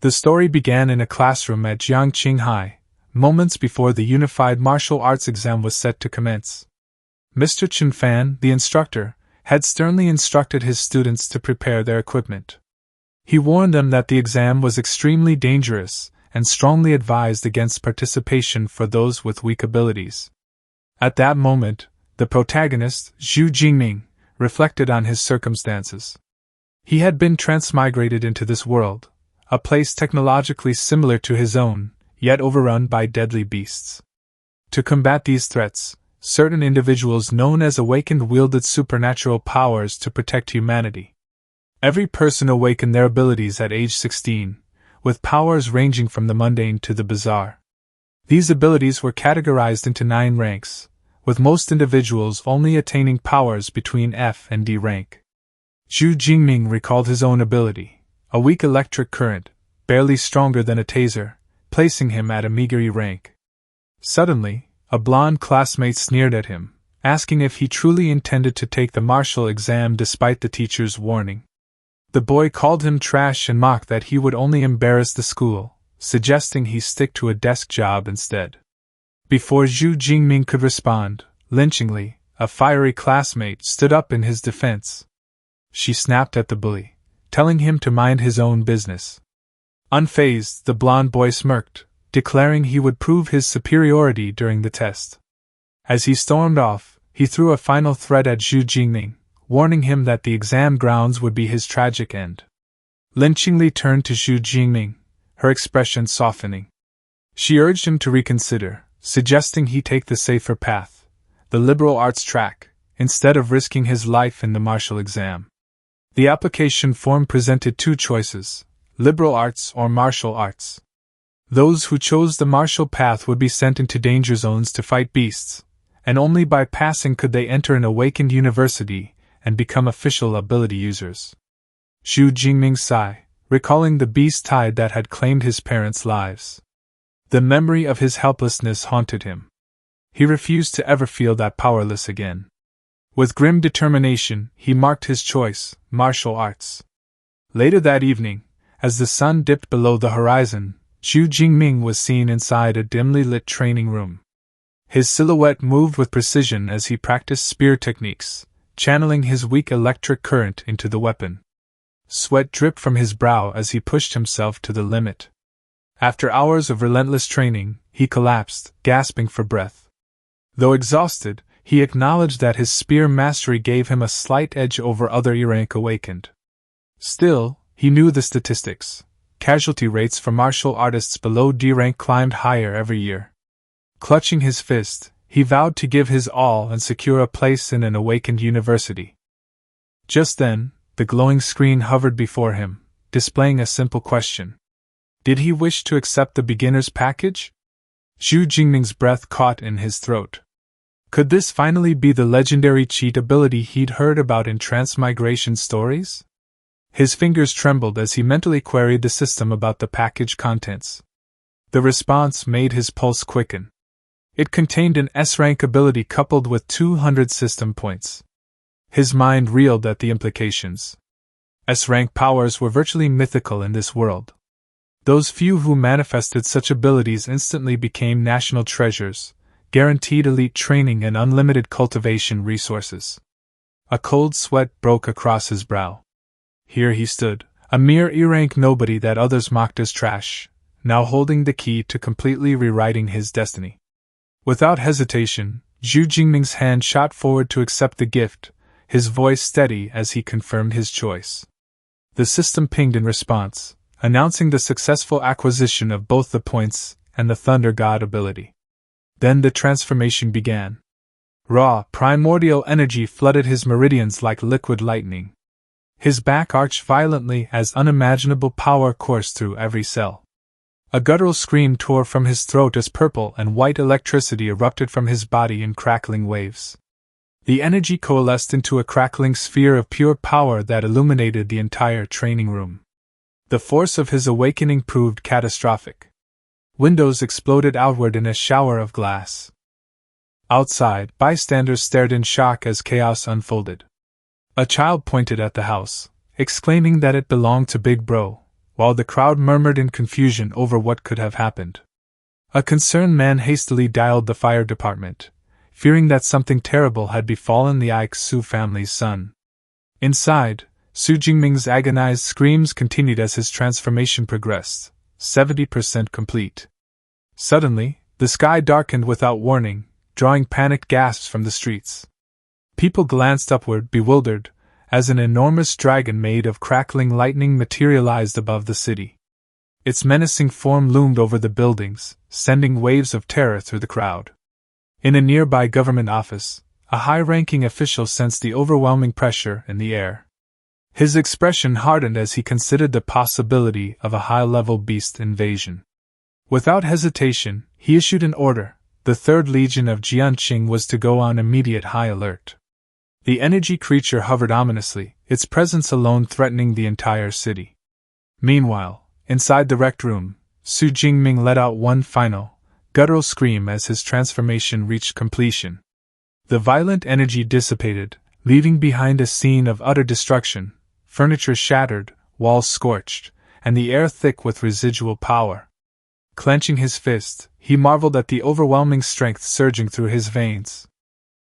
The story began in a classroom at Jiangqing High, moments before the Unified Martial Arts exam was set to commence. Mr. Chen Fan, the instructor, had sternly instructed his students to prepare their equipment. He warned them that the exam was extremely dangerous and strongly advised against participation for those with weak abilities. At that moment, the protagonist, Xu Jingming, reflected on his circumstances. He had been transmigrated into this world, a place technologically similar to his own, yet overrun by deadly beasts. To combat these threats, certain individuals known as awakened wielded supernatural powers to protect humanity. Every person awakened their abilities at age 16, with powers ranging from the mundane to the bizarre. These abilities were categorized into 9 ranks, with most individuals only attaining powers between F and D rank. Xu Jingming recalled his own ability, a weak electric current, barely stronger than a taser, placing him at a meager rank. Suddenly, a blonde classmate sneered at him, asking if he truly intended to take the martial exam despite the teacher's warning. The boy called him trash and mocked that he would only embarrass the school, suggesting he stick to a desk job instead. Before Xu Jingming could respond, lynchingly, a fiery classmate stood up in his defense. She snapped at the bully, telling him to mind his own business. Unfazed, the blonde boy smirked, declaring he would prove his superiority during the test. As he stormed off, he threw a final threat at Xu Jingming, warning him that the exam grounds would be his tragic end. Lynchingly turned to Xu Jingming, her expression softening. She urged him to reconsider, suggesting he take the safer path, the liberal arts track, instead of risking his life in the martial exam. The application form presented 2 choices, liberal arts or martial arts. Those who chose the martial path would be sent into danger zones to fight beasts, and only by passing could they enter an awakened university and become official ability users. Xu Jingming sighed, recalling the beast tide that had claimed his parents' lives. The memory of his helplessness haunted him. He refused to ever feel that powerless again. With grim determination, he marked his choice, martial arts. Later that evening, as the sun dipped below the horizon, Xu Jingming was seen inside a dimly lit training room. His silhouette moved with precision as he practiced spear techniques, channeling his weak electric current into the weapon. Sweat dripped from his brow as he pushed himself to the limit. After hours of relentless training, he collapsed, gasping for breath. Though exhausted, he acknowledged that his spear mastery gave him a slight edge over other E-rank awakened. Still, he knew the statistics. Casualty rates for martial artists below D rank climbed higher every year. Clutching his fist, he vowed to give his all and secure a place in an awakened university. Just then, the glowing screen hovered before him, displaying a simple question. Did he wish to accept the beginner's package? Xu Jingming's breath caught in his throat. Could this finally be the legendary cheat ability he'd heard about in transmigration stories? His fingers trembled as he mentally queried the system about the package contents. The response made his pulse quicken. It contained an S-rank ability coupled with 200 system points. His mind reeled at the implications. S-rank powers were virtually mythical in this world. Those few who manifested such abilities instantly became national treasures, guaranteed elite training and unlimited cultivation resources. A cold sweat broke across his brow. Here he stood, a mere E-rank nobody that others mocked as trash, now holding the key to completely rewriting his destiny. Without hesitation, Xu Jingming's hand shot forward to accept the gift, his voice steady as he confirmed his choice. The system pinged in response, announcing the successful acquisition of both the points and the Thunder God ability. Then the transformation began. Raw, primordial energy flooded his meridians like liquid lightning. His back arched violently as unimaginable power coursed through every cell. A guttural scream tore from his throat as purple and white electricity erupted from his body in crackling waves. The energy coalesced into a crackling sphere of pure power that illuminated the entire training room. The force of his awakening proved catastrophic. Windows exploded outward in a shower of glass. Outside, bystanders stared in shock as chaos unfolded. A child pointed at the house, exclaiming that it belonged to Big Bro, while the crowd murmured in confusion over what could have happened. A concerned man hastily dialed the fire department, fearing that something terrible had befallen the Xu family's son. Inside, Xu Jingming's agonized screams continued as his transformation progressed, 70% complete. Suddenly, the sky darkened without warning, drawing panicked gasps from the streets. People glanced upward, bewildered, as an enormous dragon made of crackling lightning materialized above the city. Its menacing form loomed over the buildings, sending waves of terror through the crowd. In a nearby government office, a high-ranking official sensed the overwhelming pressure in the air. His expression hardened as he considered the possibility of a high-level beast invasion. Without hesitation, he issued an order. The 3rd Legion of Jianqing was to go on immediate high alert. The energy creature hovered ominously, its presence alone threatening the entire city. Meanwhile, inside the rec room, Xu Jingming let out one final, guttural scream as his transformation reached completion. The violent energy dissipated, leaving behind a scene of utter destruction, furniture shattered, walls scorched, and the air thick with residual power. Clenching his fist, he marveled at the overwhelming strength surging through his veins.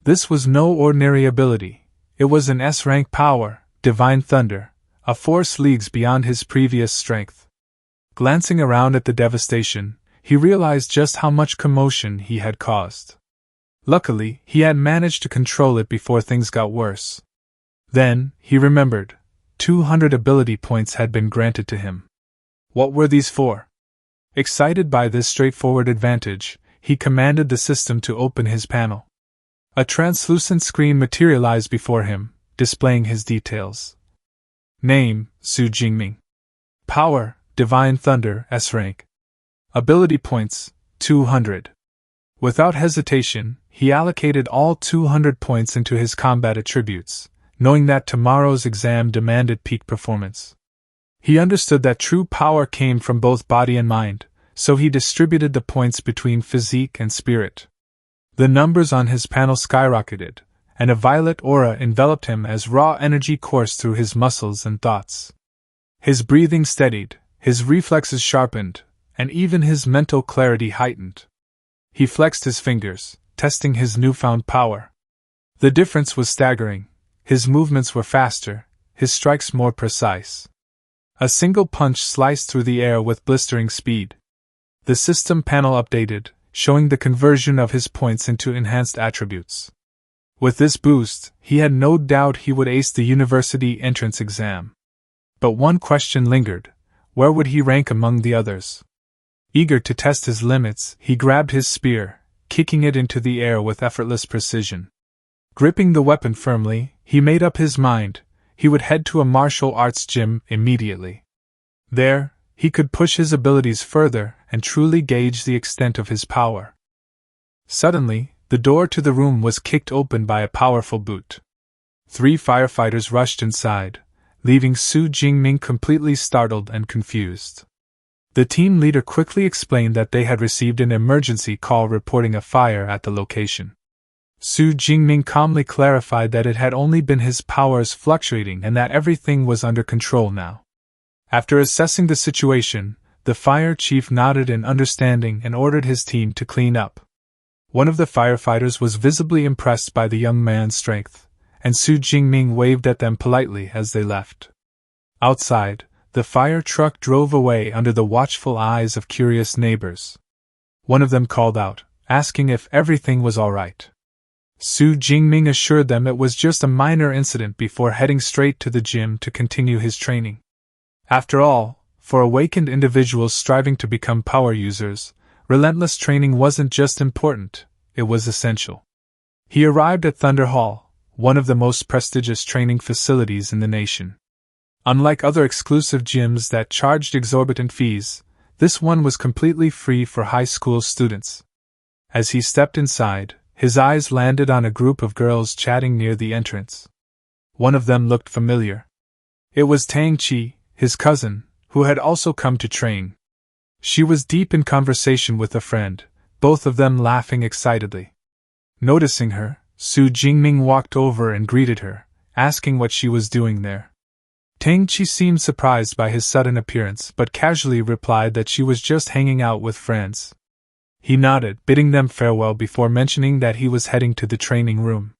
This was no ordinary ability. It was an S-rank power, divine thunder, a force leagues beyond his previous strength. Glancing around at the devastation, he realized just how much commotion he had caused. Luckily, he had managed to control it before things got worse. Then, he remembered, 200 ability points had been granted to him. What were these for? Excited by this straightforward advantage, he commanded the system to open his panel. A translucent screen materialized before him, displaying his details. Name, Xu Jingming. Power, Divine Thunder, S-rank. Ability points, 200. Without hesitation, he allocated all 200 points into his combat attributes, knowing that tomorrow's exam demanded peak performance. He understood that true power came from both body and mind, so he distributed the points between physique and spirit. The numbers on his panel skyrocketed, and a violet aura enveloped him as raw energy coursed through his muscles and thoughts. His breathing steadied, his reflexes sharpened, and even his mental clarity heightened. He flexed his fingers, testing his newfound power. The difference was staggering. His movements were faster, his strikes more precise. A single punch sliced through the air with blistering speed. The system panel updated, showing the conversion of his points into enhanced attributes. With this boost, he had no doubt he would ace the university entrance exam. But one question lingered: where would he rank among the others? Eager to test his limits, he grabbed his spear, kicking it into the air with effortless precision. Gripping the weapon firmly, he made up his mind: he would head to a martial arts gym immediately. There, he could push his abilities further and truly gauge the extent of his power. Suddenly, the door to the room was kicked open by a powerful boot. 3 firefighters rushed inside, leaving Xu Jingming completely startled and confused. The team leader quickly explained that they had received an emergency call reporting a fire at the location. Xu Jingming calmly clarified that it had only been his powers fluctuating and that everything was under control now. After assessing the situation, the fire chief nodded in understanding and ordered his team to clean up. One of the firefighters was visibly impressed by the young man's strength, and Xu Jingming waved at them politely as they left. Outside, the fire truck drove away under the watchful eyes of curious neighbors. One of them called out, asking if everything was all right. Xu Jingming assured them it was just a minor incident before heading straight to the gym to continue his training. After all, for awakened individuals striving to become power users, relentless training wasn't just important, it was essential. He arrived at Thunder Hall, one of the most prestigious training facilities in the nation. Unlike other exclusive gyms that charged exorbitant fees, this one was completely free for high school students. As he stepped inside, his eyes landed on a group of girls chatting near the entrance. One of them looked familiar. It was Tang Qi, his cousin, who had also come to train. She was deep in conversation with a friend, both of them laughing excitedly. Noticing her, Xu Jingming walked over and greeted her, asking what she was doing there. Tang-chi seemed surprised by his sudden appearance but casually replied that she was just hanging out with friends. He nodded, bidding them farewell before mentioning that he was heading to the training room.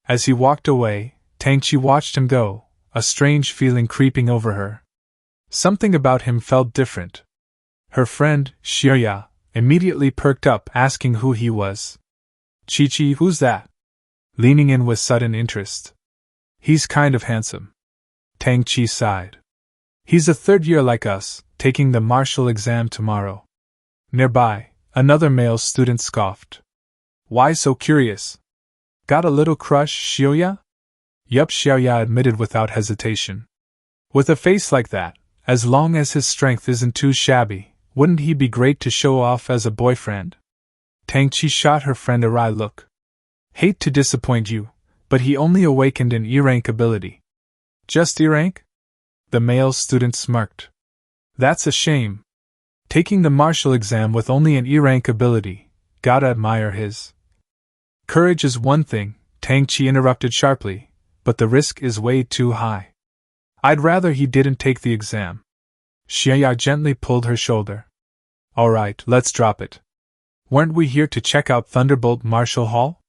As he walked away, Tang-chi watched him go, a strange feeling creeping over her. Something about him felt different. Her friend, Xiuya, immediately perked up, asking who he was. Chi-chi, who's that? Leaning in with sudden interest. He's kind of handsome. Tang-chi sighed. He's a third year like us, taking the martial exam tomorrow. Nearby, another male student scoffed. Why so curious? Got a little crush, Xiuya? Yup, Xiuya admitted without hesitation. With a face like that, as long as his strength isn't too shabby, wouldn't he be great to show off as a boyfriend? Tang-chi shot her friend a wry look. Hate to disappoint you, but he only awakened an E-rank ability. Just E-rank? The male student smirked. That's a shame. Taking the martial exam with only an E-rank ability, gotta admire his. Courage is one thing, Tang-chi interrupted sharply, but the risk is way too high. I'd rather he didn't take the exam. Xiuya gently pulled her shoulder. Alright, let's drop it. Weren't we here to check out Thunderbolt Martial Hall?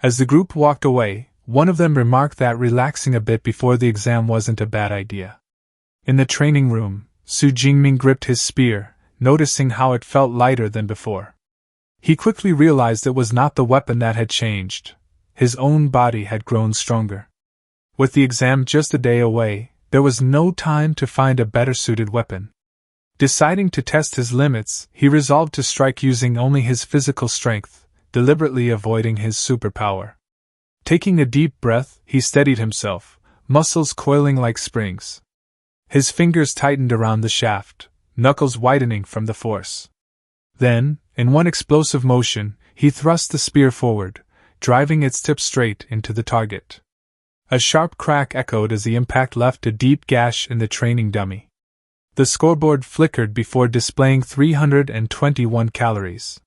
As the group walked away, one of them remarked that relaxing a bit before the exam wasn't a bad idea. In the training room, Xu Jingming gripped his spear, noticing how it felt lighter than before. He quickly realized it was not the weapon that had changed. His own body had grown stronger. With the exam just a day away, there was no time to find a better-suited weapon. Deciding to test his limits, he resolved to strike using only his physical strength, deliberately avoiding his superpower. Taking a deep breath, he steadied himself, muscles coiling like springs. His fingers tightened around the shaft, knuckles widening from the force. Then, in one explosive motion, he thrust the spear forward, driving its tip straight into the target. A sharp crack echoed as the impact left a deep gash in the training dummy. The scoreboard flickered before displaying 321 calories.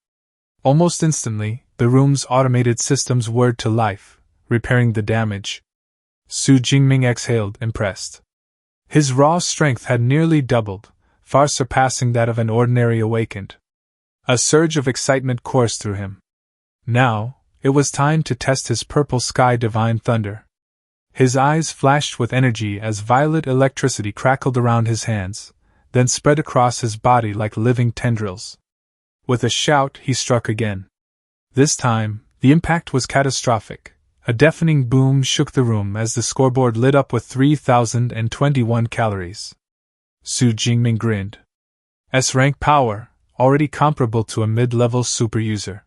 Almost instantly, the room's automated systems whirred to life, repairing the damage. Xu Jingming exhaled, impressed. His raw strength had nearly doubled, far surpassing that of an ordinary awakened. A surge of excitement coursed through him. Now, it was time to test his purple sky divine thunder. His eyes flashed with energy as violet electricity crackled around his hands, then spread across his body like living tendrils. With a shout, he struck again. This time, the impact was catastrophic. A deafening boom shook the room as the scoreboard lit up with 3,021 calories. Xu Jingming grinned. S-rank power, already comparable to a mid-level super user.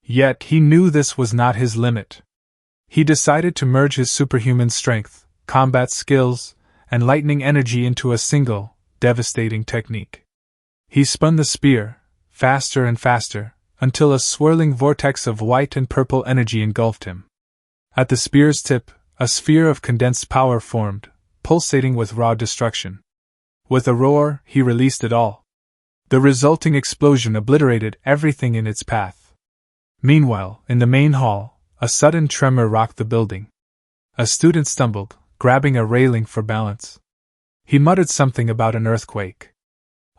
Yet he knew this was not his limit. He decided to merge his superhuman strength, combat skills, and lightning energy into a single, devastating technique. He spun the spear, faster and faster, until a swirling vortex of white and purple energy engulfed him. At the spear's tip, a sphere of condensed power formed, pulsating with raw destruction. With a roar, he released it all. The resulting explosion obliterated everything in its path. Meanwhile, in the main hall, a sudden tremor rocked the building. A student stumbled, grabbing a railing for balance. He muttered something about an earthquake.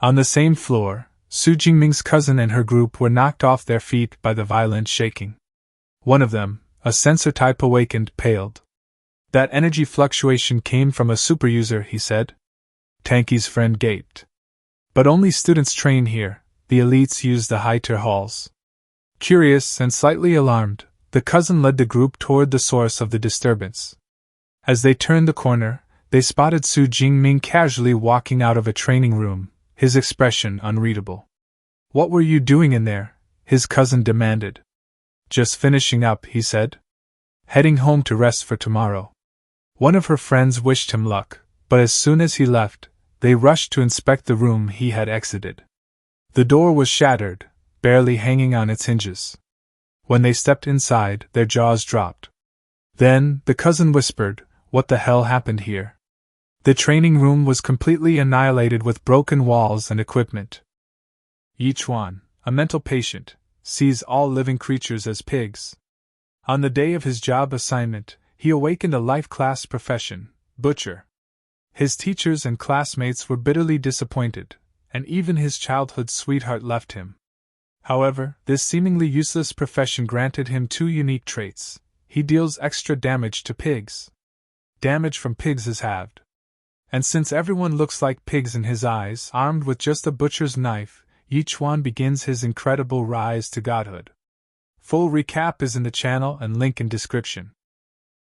On the same floor, Xu Jingming's cousin and her group were knocked off their feet by the violent shaking. One of them, a sensor-type awakened, paled. That energy fluctuation came from a superuser, he said. Tanky's friend gaped. But only students train here, the elites use the high-tier halls. Curious and slightly alarmed, the cousin led the group toward the source of the disturbance. As they turned the corner, they spotted Xu Jingming casually walking out of a training room, his expression unreadable. What were you doing in there? His cousin demanded. Just finishing up, he said. Heading home to rest for tomorrow. One of her friends wished him luck, but as soon as he left, they rushed to inspect the room he had exited. The door was shattered, barely hanging on its hinges. When they stepped inside, their jaws dropped. Then, the cousin whispered, "What the hell happened here?" The training room was completely annihilated with broken walls and equipment. Yichuan, a mental patient, sees all living creatures as pigs. On the day of his job assignment, he awakened a life class profession, butcher. His teachers and classmates were bitterly disappointed, and even his childhood sweetheart left him. However, this seemingly useless profession granted him two unique traits. He deals extra damage to pigs. Damage from pigs is halved. And since everyone looks like pigs in his eyes, armed with just a butcher's knife, Yichuan begins his incredible rise to godhood. Full recap is in the channel and link in description.